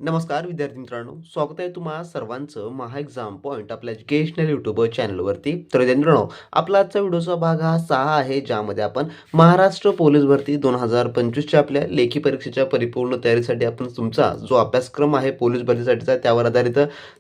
नमस्कार विद्यार्थी मित्रांनो, स्वागत आहे तुम्हा सर्वांचं महा एक्झाम पॉईंट आपल्या एज्युकेशनल यूट्यूब चॅनलवरती. तर मित्रांनो, आपला आजचा व्हिडिओचा भाग हा 6 आहे, ज्यामध्ये आपण महाराष्ट्र पोलीस भरती 2025च्या आपल्या लेखी परीक्षेच्या परिपूर्ण तयारीसाठी आपण तुमचा जो अभ्यासक्रम आहे पोलीस भरतीसाठीचा त्यावर आधारित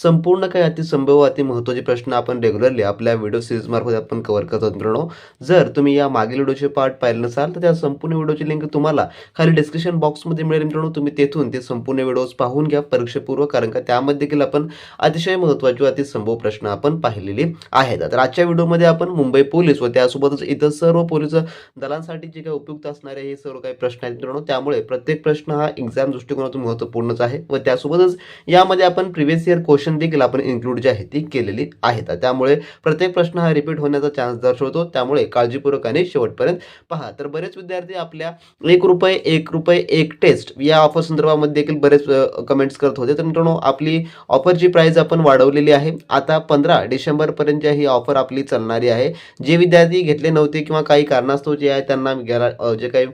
संपूर्ण काही अतिसंभव अति महत्त्वाचे प्रश्न आपण रेग्युलरली आपल्या व्हिडिओ सिरीजमार्फत आपण कव्हर करतो. मित्रांनो, जर तुम्ही या मागील व्हिडिओचे पार्ट पाहिले नसाल तर त्या संपूर्ण व्हिडिओची लिंक तुम्हाला खाली डिस्क्रिप्शन बॉक्समध्ये मिळेल. मित्रांनो, तुम्ही तेथून ते संपूर्ण व्हिडिओज पाहून घ्या परीक्षेपूर्व, कारण का त्यामध्ये देखील आपण अतिशय महत्त्वाचे व अतिसंभव प्रश्न आपण पाहिलेले आहेत. तर आजच्या व्हिडिओमध्ये आपण मुंबई पोलीस व त्यासोबतच इतर सर्व पोलीस दलांसाठी जे काही उपयुक्त असणारे हे सर्व काही प्रश्न आहेत मित्रांनो, त्यामुळे प्रत्येक प्रश्न हा एक्झाम दृष्टिकोनातून महत्त्वपूर्णच आहे व त्यासोबतच यामध्ये आपण प्रिव्हियस इयर क्वेश्चन देखील आपण इन्क्लूड जे आहे ती केलेली आहेत. त्यामुळे प्रत्येक प्रश्न हा रिपीट होण्याचा चान्स दर्शवतो, त्यामुळे काळजीपूर्वक आणि शेवटपर्यंत पहा. तर बरेच विद्यार्थी आपल्या ₹1 एक टेस्ट या ऑफर संदर्भामध्ये देखील बरेच कमेंट्स करत होते. तर मित्रांनो, आपली ऑफरची प्राइस आपण वाढवलेली आहे. आता 15 डिसेंबरपर्यंत ही ऑफर आपली चालणारी आहे. जे विद्यार्थी घेतले नव्हते किंवा काही कारणास्तव जे आहे त्यांना जे काही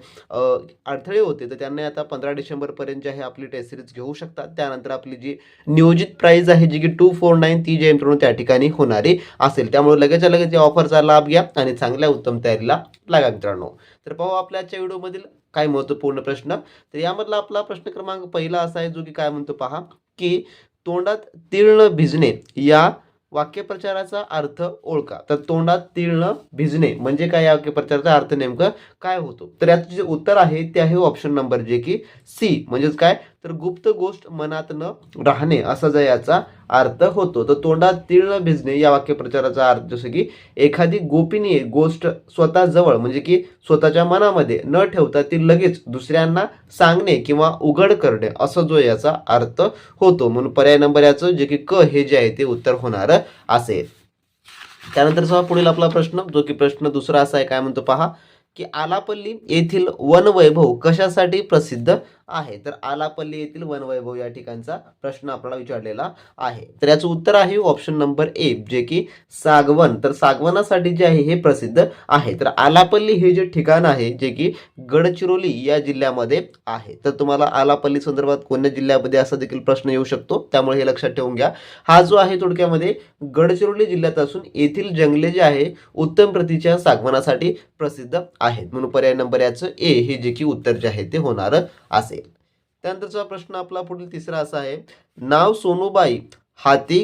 अडथळे होते, तर त्यांनी आता 15 डिसेंबरपर्यंत आहे आपली टेस्ट सिरीज घेऊ शकतात. त्यानंतर आपली जी नियोजित प्राइस आहे जी की 249 ती जी आहे मित्रांनो त्या ठिकाणी होणारी असेल. त्यामुळे लगेचच्या लगेच या ऑफरचा लाभ घ्या आणि चांगल्या उत्तम तयारीला लागा मित्रांनो. तर पाहू आपल्या आजच्या व्हिडिओमधील काय महत्त्वपूर्ण प्रश्न. तर यामधला आपला प्रश्न क्रमांक पहिला असा आहे, जो की काय म्हणतो पहा, की तोंडात तीळ न भिजणे या वाक्यप्रचाराचा अर्थ ओळखा. तर तोंडात तीळ न भिजणे म्हणजे काय, या वाक्यप्रचाराचा अर्थ नेमकं काय होतो. तर याचं जे उत्तर आहे ते आहे ऑप्शन नंबर जे की सी, म्हणजेच काय, तर गुप्त गोष्ट मनात न राहणे असा जो याचा अर्थ होतो. तर तोंडात तीळ न भिजणे या वाक्यप्रचाराचा अर्थ जसं की एखादी गोपनीय गोष्ट स्वतः जवळ म्हणजे की स्वतःच्या मनामध्ये न ठेवता ती लगेच दुसऱ्यांना सांगणे किंवा उघड करणे असा जो याचा अर्थ होतो. म्हणून पर्याय नंबर याचं जे की क हे जे आहे ते उत्तर होणार असेल. त्यानंतरचा पुढील आपला प्रश्न, जो की प्रश्न दुसरा असा आहे, काय म्हणतो पहा, की आलापल्ली येथील वनवैभव कशासाठी प्रसिद्ध आहे. तर आलापल्ली येथील वनवैभव या ठिकाणचा प्रश्न आपल्याला विचारलेला आहे. तर याचं उत्तर आहे ऑप्शन नंबर ए, जे की सागवन. तर सागवनासाठी जे आहे हे प्रसिद्ध आहे. तर आलापल्ली हे जे ठिकाण आहे जे की गडचिरोली या जिल्ह्यामध्ये आहे. तर तुम्हाला आलापल्ली संदर्भात कोणत्या जिल्ह्यामध्ये असा देखील प्रश्न येऊ शकतो, त्यामुळे हे लक्षात ठेवून घ्या. हा जो आहे थोडक्यामध्ये गडचिरोली जिल्ह्यात असून येथील जंगले जे आहे उत्तम प्रतीच्या सागवनासाठी प्रसिद्ध आहेत. म्हणून पर्याय नंबर याचं ए हे जे की उत्तर जे आहे ते होणार असेल. त्यानंतरचा प्रश्न आपला पुढील तिसरा असा आहे, नाव सोनूबाई हाती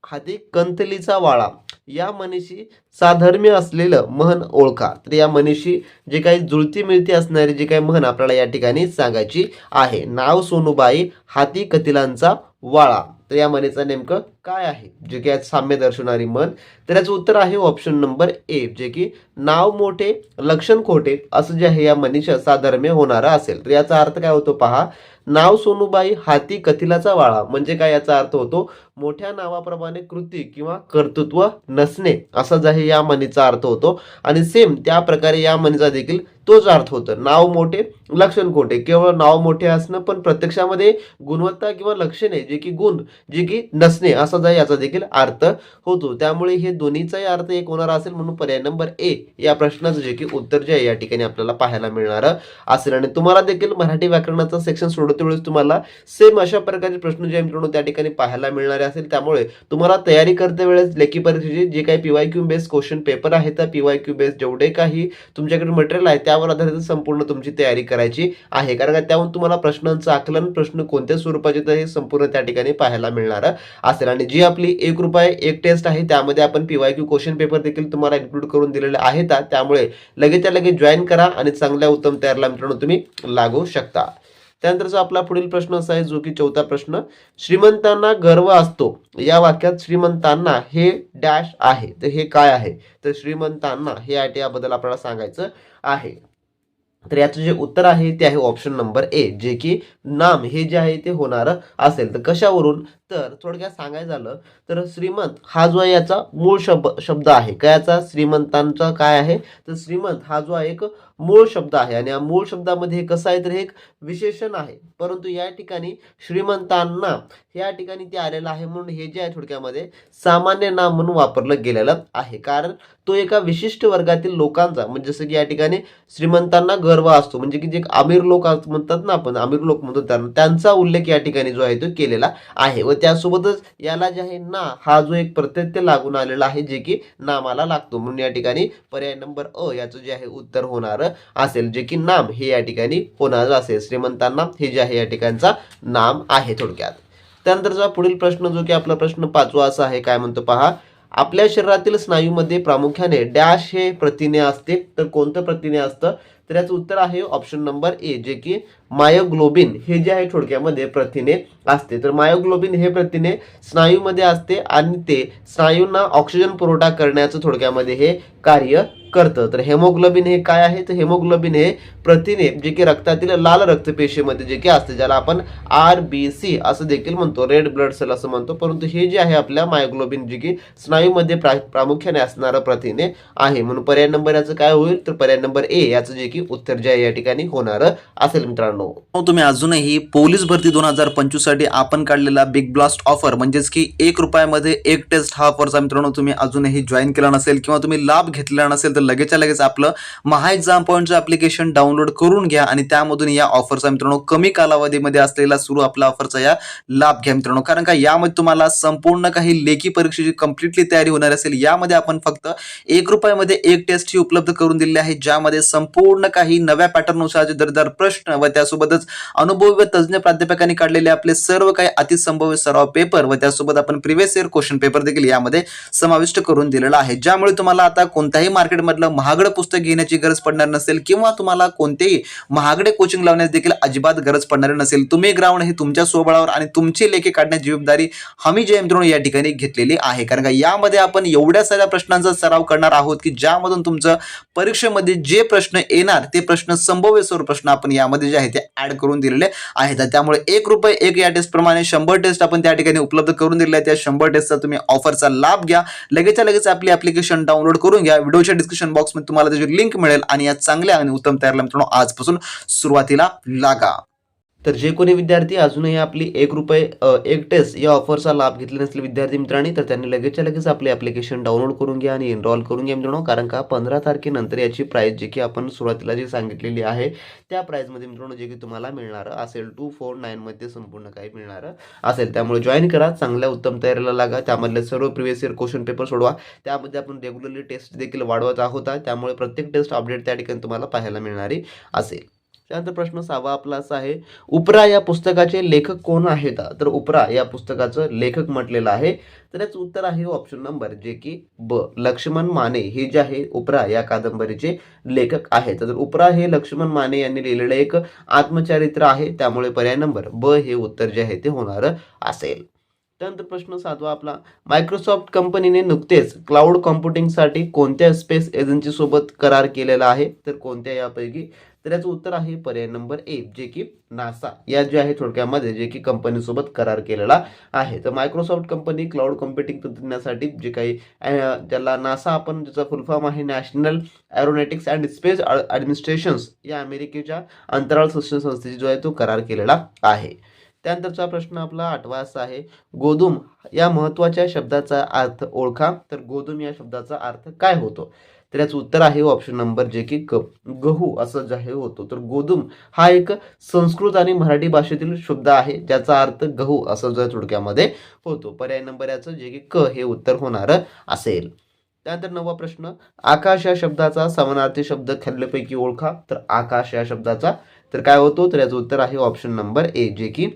हाती कंतलीचा वाळा या मनीषी साधर्म्य असलेलं म्हण ओळखा. तर या मनीषी जे काही जुळती मिळती असणारी जे काही म्हण आपल्याला या ठिकाणी सांगायची आहे. नाव सोनूबाई हाती कतिलांचा वाळा, तर या म्हणीचं नेमकं काय आहे, जे की साम्य दर्शवणारी म्हण. तर याचं उत्तर आहे ऑप्शन नंबर ए, जे की नाव मोठे लक्षण खोटे असं जे आहे या मनीषा साधर्म्य होणारा असेल. तर याचा अर्थ काय होतो पहा, नाव सोनूबाई हाती कथिलाचा वाळा म्हणजे काय, याचा अर्थ होतो मोठ्या नावाप्रमाणे कृती किंवा कर्तृत्व नसणे असा जे आहे या म्हणीचा अर्थ होतो. आणि सेम त्या प्रकारे या म्हणीचा देखील तोच अर्थ होतो. नाव मोठे लक्षण खोटे, केवळ नाव मोठे असणं पण प्रत्यक्षामध्ये गुणवत्ता किंवा लक्षणे जे की गुण जे की नसणे असा जा याचा देखील अर्थ होतो. त्यामुळे हे दोन्हीचाही अर्थ एक होणार असेल. म्हणून पर्याय नंबर ए या प्रश्नाचं जे की उत्तर जे आहे या ठिकाणी आपल्याला पाहायला मिळणार असेल. आणि तुम्हाला देखील मराठी व्याकरणाचा सेक्शन सोडवते वेळेस तुम्हाला सेम अशा प्रकारचे प्रश्न जे मित्रांनो त्या ठिकाणी पाहायला मिळणारे असेल. त्यामुळे तुम्हाला तयारी करते वेळेस लेखी परीक्षेचे जे काही PYQ बेस्ड क्वेश्चन पेपर आहे त्या PYQ बेस्ड जेवढे काही तुमच्याकडे मटेरियल आहे त्यावर आधारित संपूर्ण तुमची तयारी करायची आहे. कारण त्याहून तुम्हाला प्रश्नांचं आकलन, प्रश्न कोणत्या स्वरूपाचे तर हे संपूर्ण त्या ठिकाणी पाहायला मिळणार असेल. आणि जी आपली ₹1 एक टेस्ट आहे त्यामध्ये आपण PYQ क्वेश्चन पेपर देखील तुम्हाला इन्क्लूड करून दिलेले आहेत. त्यामुळे लगेच लगेच जॉईन करा आणि चांगल्या उत्तम तयारीला मित्रांनो तुम्ही लागू शकता. त्यानंतरचा आपला पुढील प्रश्न असा आहे, जो की चौथा प्रश्न, श्रीमंतांना गर्व असतो या वाक्यात श्रीमंतांना हे डॅश आहे. तर हे काय आहे, तर श्रीमंतांना हे आहे याबद्दल आपल्याला सांगायचं आहे. तर याचं जे उत्तर आहे ते आहे ऑप्शन नंबर ए, जे की नाम हे जे आहे ते होणार असेल. तर कशावरून, तर थोडक्यात सांगायचं झालं तर श्रीमंत हा जो आहे याचा मूळ शब्द आहे. काय याचा, श्रीमंतांचा काय आहे, तर श्रीमंत हा जो आहे एक मूळ शब्द आहे. आणि या मूळ शब्दामध्ये हे कसं आहे, तर हे एक विशेषण आहे. परंतु या ठिकाणी श्रीमंतांना या ठिकाणी ते आलेलं आहे म्हणून हे जे आहे थोडक्यामध्ये सामान्य नाम म्हणून वापरलं गेलेलं आहे. कारण तो एका विशिष्ट वर्गातील लोकांचा, म्हणजे जसं की या ठिकाणी श्रीमंतांना गर्व असतो, म्हणजे की जे अमीर लोक म्हणतात ना, आपण अमीर लोक म्हणतो त्यांचा उल्लेख या ठिकाणी जो आहे तो केलेला आहे. व त्यासोबतच याला जे आहे ना हा जो एक प्रत्यय लागून आलेला आहे, जे की नामाला लागतो, म्हणून या ठिकाणी पर्याय नंबर अ याचं जे आहे उत्तर होणार असेल, जे की नाम हे या ठिकाणी होणार असेल. श्रीमंतांना हे जे आहे या ठिकाणचा नाम आहे थोडक्यात. त्यानंतरचा पुढील प्रश्न जो की आपला प्रश्न 5वा असा आहे, काय म्हणतो पहा. आपल्या शरीरातील स्नायूमध्ये प्रामुख्याने डॅश हे प्रथिने असते, तर कोणतं प्रथिने असतं, तर याचं उत्तर आहे ऑप्शन नंबर ए, जे की मायोग्लोबिन हे जे आहे थोडक्यामध्ये प्रथिने असते. तर मायोग्लोबिन हे प्रथिने स्नायूमध्ये असते आणि ते स्नायूंना ऑक्सिजन पुरवठा करण्याचं थोडक्यामध्ये हे कार्य करतं. तर हेमोग्लोबिन हे काय आहे, तर हेमोग्लोबिन हे प्रथिने जे की रक्तातील लाल रक्तपेशीमध्ये जे की असते, ज्याला आपण RBC असं देखील म्हणतो, रेड ब्लड सेल असं म्हणतो, परंतु हे जे आहे आपल्या मायोग्लोबिन जे की स्नायूमध्ये प्रामुख्याने असणारं प्रथिने आहे, म्हणून पर्याय नंबर याचं काय होईल, तर पर्याय नंबर ए याचं जे की उत्तर जे आहे या ठिकाणी होणार असेल मित्रांनो. तुम्ही अजूनही पोलीस भरती 2025 साठी आपण काढलेला बिग ब्लास्ट ऑफर म्हणजेच की ₹1 एक टेस्ट हा ऑफरचा मित्रांनो तुम्ही अजूनही जॉईन केला नसेल किंवा तुम्ही लाभ घेतलेला नसेल, तर लगेचच्या लगेच आपलं महा एक्झाम पॉईंटचं ऍप्लिकेशन डाउनलोड करून घ्या आणि त्यामधून या ऑफरचा मित्रांनो कमी कालावधीमध्ये असलेला सुरू आपला ऑफरचा या लाभ घ्या मित्रांनो. कारण का यामध्ये तुम्हाला संपूर्ण काही लेखी परीक्षेची कम्प्लिटली तयारी होणार असेल. यामध्ये आपण फक्त ₹1 एक टेस्ट ही उपलब्ध करून दिलेली आहे, ज्यामध्ये संपूर्ण काही नव्या पॅटर्ननुसारचे दर्जेदार प्रश्न व त्यासोबतच अनुभवी व तज्ञ प्राध्यापकांनी काढलेले आपले सर्व काही अतिसंभाव्य सराव पेपर व त्यासोबत आपण प्रिव्हियस इयर क्वेश्चन पेपर देखील यामध्ये समाविष्ट करून दिलेला आहे, ज्यामुळे तुम्हाला आता कोणत्याही मार्केटमधलं महागडं पुस्तक घेण्याची गरज पडणार नसेल किंवा तुम्हाला कोणतेही महागडे कोचिंग लावण्यास देखील अजिबात गरज पडणार नसेल. तुम्ही ग्राउंड हे तुमच्या स्वबळावर आणि तुमची लेखी काढण्याची जबाबदारी आम्ही जे मित्रांनो या ठिकाणी घेतलेली आहे. कारण का यामध्ये आपण एवढ्या साऱ्या प्रश्नांचा सराव करणार आहोत की ज्यामधून तुमचं परीक्षेमध्ये जे प्रश्न येणार ते प्रश्न संभाव्य सर्व प्रश्न आपण यामध्ये जे आहे ते ऍड करून दिलेले आहेत. त्यामुळे ₹1 एक या टेस्ट प्रमाणे 100 टेस्ट आपण त्या ठिकाणी उपलब्ध करून दिलेल्या आहेत. त्या 100 टेस्टचा तुम्ही ऑफरचा लाभ घ्या. लगेचच्या लगेच आपली ऍप्लिकेशन डाउनलोड करून घ्या. व्हिडिओच्या डिस्क्रिप्शन बॉक्समध्ये तुम्हाला त्याची लिंक मिळेल आणि या चांगल्या आणि उत्तम तयारीला मित्रांनो आजपासून सुरुवातीला लागा. तर जे कोणी विद्यार्थी अजूनही आपली ₹1 एक टेस्ट या ऑफरचा लाभ घेतले नसले विद्यार्थी मित्रांनी, तर त्यांनी लगेचच्या लगेच आपले ॲप्लिकेशन डाउनलोड करून घ्या आणि एनरोल करून घ्या मित्रांनो. कारण का 15 तारखेनंतर याची प्राईस जी की आपण सुरुवातीला जी सांगितलेली आहे त्या प्राईसमध्ये मित्रांनो जे की तुम्हाला मिळणार असेल 249 मध्ये संपूर्ण काही मिळणार असेल. त्यामुळे जॉईन करा, चांगल्या उत्तम तयारीला लागा. त्यामधले सर्व प्रिव्हियस इयर क्वेश्चन पेपर सोडवा. त्यामध्ये आपण रेग्युलरली टेस्ट देखील वाढवत आहोत, त्यामुळे प्रत्येक टेस्ट अपडेट त्या ठिकाणी तुम्हाला पाहायला मिळणारी असेल. त्यानंतर प्रश्न 6वा आपला असा आहे, उपरा या पुस्तकाचे लेखक कोण आहेत, तर उपरा या पुस्तकाचं लेखक म्हटलेलं आहे, तर याचं उत्तर आहे ऑप्शन नंबर जे की ब, लक्ष्मण माने हे जे आहे उपरा या कादंबरीचे लेखक आहेत. तर उपरा हे लक्ष्मण माने यांनी लिहिलेलं एक आत्मचरित्र आहे, त्यामुळे पर्याय नंबर ब हे उत्तर जे आहे ते होणार असेल. त्यानंतर प्रश्न 7वा आपला, मायक्रोसॉफ्ट कंपनीने नुकतेच क्लाउड कॉम्प्युटिंगसाठी कोणत्या स्पेस एजन्सी सोबत करार केलेला आहे, तर कोणत्या यापैकी, तर याचं उत्तर आहे पर्याय नंबर ए, जे की नासा या जे आहे थोडक्यामध्ये जे की कंपनीसोबत करार केलेला आहे. तर मायक्रोसॉफ्ट कंपनी क्लाउड कॉम्प्युटिंग तंत्रज्ञानासाठी जे काही ज्याला नासा आपण ज्याचा फुल फॉर्म आहे नॅशनल एरोनॉटिक्स अँड स्पेस ॲडमिनिस्ट्रेशन्स या अमेरिकेच्या अंतराळ संशोधन संस्थेची जो आहे तो करार केलेला आहे. त्यानंतरचा प्रश्न आपला 8वा असा आहे, गोधूम या महत्त्वाच्या शब्दाचा अर्थ ओळखा, तर गोधूम या शब्दाचा अर्थ काय होतो, तर याचं उत्तर आहे ऑप्शन नंबर जे की गहू असं जे आहे होतो. तर गोधूम हा एक संस्कृत आणि मराठी भाषेतील शब्द आहे, ज्याचा अर्थ गहू असं जो थोडक्यामध्ये होतो. पर्याय नंबर याचं जे की क हे उत्तर होणार असेल. त्यानंतर 9वा प्रश्न, आकाश या शब्दाचा समानार्थी शब्द खालीलपैकी ओळखा, तर आकाश या शब्दाचा तर काय होतो, तर याचं उत्तर आहे ऑप्शन नंबर ए, जे की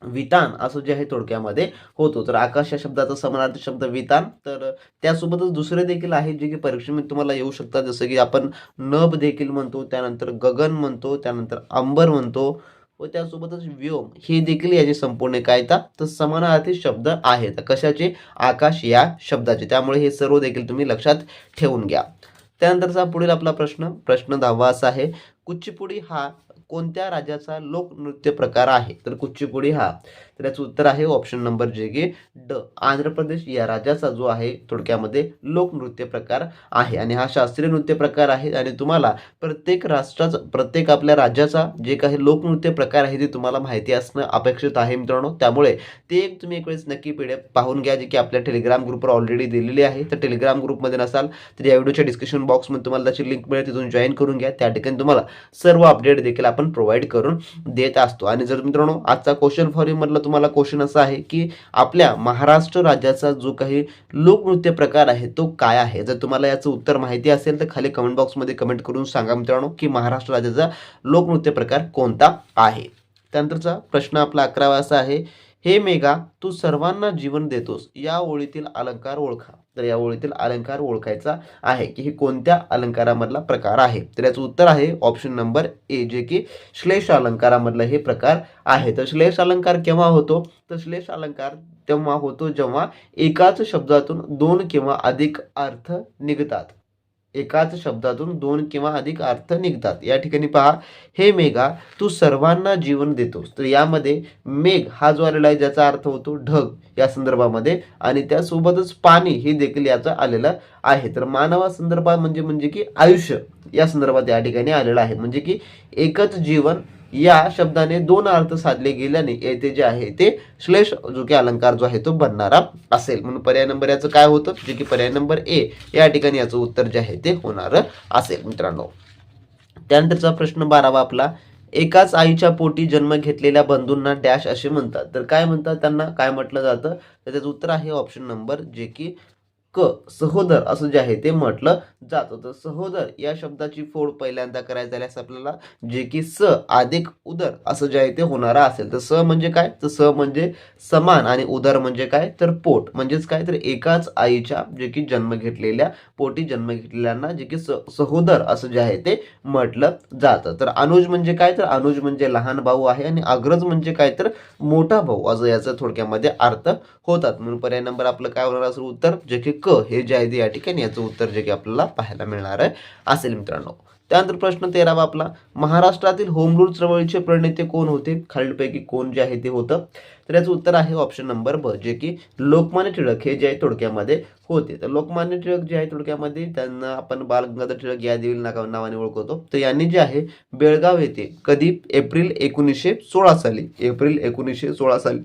वितान असं जे आहे थोडक्यामध्ये होतो. तर आकाश या शब्दाचा समानार्थी शब्द वितान, तर त्यासोबतच दुसरे देखील आहे जे की परीक्षेमध्ये तुम्हाला येऊ शकतात, जसं की आपण नभ देखील म्हणतो, त्यानंतर गगन म्हणतो, त्यानंतर अंबर म्हणतो व त्यासोबतच व्योम हे देखील याचे संपूर्ण काय तर समानार्थी शब्द आहेत कशाचे, आकाश या शब्दाचे. त्यामुळे हे सर्व देखील तुम्ही लक्षात ठेवून घ्या. त्यानंतरचा पुढील आपला प्रश्न 10वा असा आहे, कुचिपुडी हा कोणत्या राज्याचा लोकनृत्य प्रकार आहे, तर कुचिपुडी हा, तर याचं उत्तर आहे ऑप्शन नंबर जे की ड, आंध्र प्रदेश या राज्याचा जो आहे थोडक्यामध्ये लोकनृत्य प्रकार आहे आणि हा शास्त्रीय नृत्य प्रकार आहे. आणि तुम्हाला प्रत्येक राष्ट्राचा प्रत्येक आपल्या राज्याचा जे काही लोकनृत्य प्रकार आहे ते तुम्हाला माहिती असणं अपेक्षित आहे मित्रांनो. त्यामुळे ते एक तुम्ही एक वेळेस नक्की PDF पाहून घ्या, जे की आपल्या टेलिग्राम ग्रुपवर ऑलरेडी दिलेली आहे. तर टेलिग्राम ग्रुपमध्ये नसाल तर या व्हिडिओच्या डिस्क्रिप्शन बॉक्समध्ये तुम्हाला त्याची लिंक मिळेल, तिथून जॉईन करून घ्या. त्या ठिकाणी तुम्हाला सर्व अपडेट देखील आपण प्रोव्हाइड करून देत असतो. आणि जर मित्रांनो आजचा क्वेश्चन फॉर यू मधला तुम्हाला क्वेश्चन असा आहे की आपल्या महाराष्ट्र राज्याचा जो काही लोकनृत्य प्रकार आहे तो काय आहे. जर तुम्हाला याचं उत्तर माहिती असेल तर खाली कमेंट बॉक्समध्ये कमेंट करून सांगा मित्रांनो की महाराष्ट्र राज्याचा लोकनृत्य प्रकार कोणता आहे. त्यानंतरचा प्रश्न आपला 11वा असा आहे, हे मेघा तू सर्वांना जीवन देतोस या ओळीतील अलंकार ओळखा. तर या ओळीतील अलंकार ओळखायचा आहे की हे कोणत्या अलंकारामधला प्रकार आहे. तर याचं उत्तर आहे ऑप्शन नंबर ए, जे की श्लेष अलंकारामधला हे प्रकार आहे. तर श्लेष अलंकार केव्हा होतो, तर श्लेष अलंकार तेव्हा होतो जेव्हा एकाच शब्दातून दोन किंवा अधिक अर्थ निघतात. एकाच शब्दातून दोन किंवा अधिक अर्थ निघतात. या ठिकाणी पहा, हे मेघा तू सर्वांना जीवन देतोस. तर यामध्ये मेघ हा जो आलेला आहे ज्याचा अर्थ होतो ढग या संदर्भामध्ये, आणि त्यासोबतच पाणी हे देखील याचा आलेलं आहे. तर मानवा संदर्भात म्हणजे की आयुष्य या संदर्भात या ठिकाणी आलेलं आहे. म्हणजे की एकच जीवन या शब्दाने दोन अर्थ साधले गेल्याने येथे जे आहे ते श्लेष जो की अलंकार जो आहे तो बनणारा असेल. म्हणून पर्याय नंबर याचं काय होतं, जे की पर्याय नंबर ए या ठिकाणी याचं उत्तर जे आहे ते होणार असेल मित्रांनो. त्यानंतरचा प्रश्न 12वा आपला, एकाच आईच्या पोटी जन्म घेतलेल्या बंधूंना डॅश असे म्हणतात. तर काय म्हणतात, त्यांना काय म्हटलं जातं, तर त्याचं उत्तर आहे ऑप्शन नंबर जे की क, सहोदर असं जे आहे ते म्हटलं जातं. तर सहोदर या शब्दाची फोड पहिल्यांदा करायची झाल्यास आपल्याला जे की स अधिक उदर असं जे आहे ते होणारा असेल. तर स म्हणजे काय, तर स म्हणजे समान आणि उदर म्हणजे काय, तर पोट. म्हणजेच काय, तर एकाच आईच्या जे की जन्म घेतलेल्या पोटी जन्म घेतलेल्यांना जे की सहोदर असं जे आहे ते म्हटलं जातं. तर अनुज म्हणजे काय, तर अनुज म्हणजे लहान भाऊ आहे, आणि अग्रज म्हणजे काय, तर मोठा भाऊ असं याचा थोडक्यामध्ये अर्थ होतात. म्हणून पर्याय नंबर आपलं काय होणार असेल उत्तर, जे की क हे जे आहे ते या ठिकाणी याचं उत्तर जे की आपल्याला पाहायला मिळणार असेल मित्रांनो. त्यानंतर प्रश्न 13वा आपला, महाराष्ट्रातील होम रूल चळवळीचे प्रणेते कोण होते, खालीलपैकी कोण जे आहे ते होतं. तर याचं उत्तर आहे ऑप्शन नंबर ब, जे की लोकमान्य टिळक हे जे आहे थोडक्यामध्ये होते. तर लोकमान्य टिळक जे आहे थोडक्यामध्ये त्यांना आपण बाल गंगाधर टिळक या देवील नावाने ओळखतो. तर यांनी जे आहे बेळगाव येथे कधी एप्रिल 1916 साली, एप्रिल 1916 साली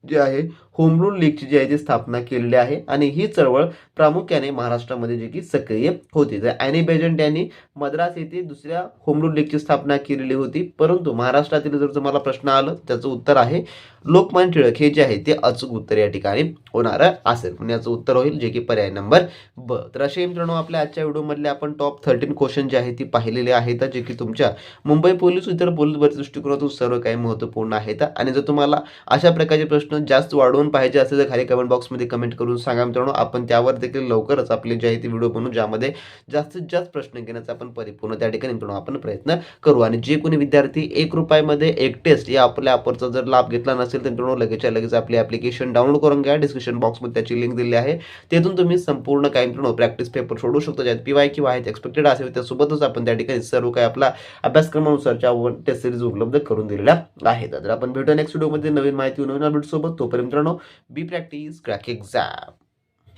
जे आहे होम रूल लीगची जी आहे ती स्थापना केलेली आहे. आणि ही चळवळ प्रामुख्याने महाराष्ट्रामध्ये जे की सक्रिय होती. तर ॲनी बेजंट यांनी मद्रास येथे दुसऱ्या होम रूल लीगची स्थापना केलेली होती. परंतु महाराष्ट्रातील जर तुम्हाला प्रश्न आलं त्याचं उत्तर आहे लोकमान्य टिळक हे जे आहे ते अचूक उत्तर या ठिकाणी होणार असेल. म्हणजे याचं उत्तर होईल जे की पर्याय नंबर ब. तर असे मित्रांनो आपल्या आजच्या व्हिडिओमधले आपण टॉप 13 क्वेश्चन जे आहे ते पाहिलेले आहेत, जे की तुमच्या मुंबई पोलीस इतर पोलीस भरती दृष्टिकोनातून सर्व काही महत्त्वपूर्ण आहेत. आणि जर तुम्हाला अशा प्रकारचे प्रश्न जास्त वाढवून पाहिजे असेल तर खाली कमेंट बॉक्समध्ये कमेंट करून सांगा मित्रांनो. आपण त्यावर देखील लवकरच आपले जे आहे ते व्हिडिओ बनवू ज्यामध्ये जास्तीत जास्त प्रश्न घेण्याचा आपण परिपूर्ण त्या ठिकाणी मित्रांनो आपण प्रयत्न करू. आणि जे कोणी विद्यार्थी 1 रुपयामध्ये एक टेस्ट या आपल्या ऑफरचा जर लाभ घेतला नसेल तर मित्रांनो लगेच आपली ॲप्लिकेशन डाउनलोड करून घ्या. डिस्क्रिप्शन बॉक्समध्ये त्याची लिंक दिली आहे. तेथून तुम्ही संपूर्ण काही मित्रांनो प्रॅक्टिस पेपर सोडू शकता, ज्यात PY किंवा आहेत एक्सपेक्टेड असेल. त्यासोबतच आपण त्या ठिकाणी सर्व काही आपला अभ्यासक्रमानुसारच्या टेस्ट सिरीज उपलब्ध करून दिलेल्या आहेत. तर आपण भेटूया नेक्स्ट व्हिडिओमध्ये नवीन माहिती नवीन अपडेट सोबत. तोपर्यंत मित्रांनो बी प्रॅक्टिस क्रॅक एक्झाम.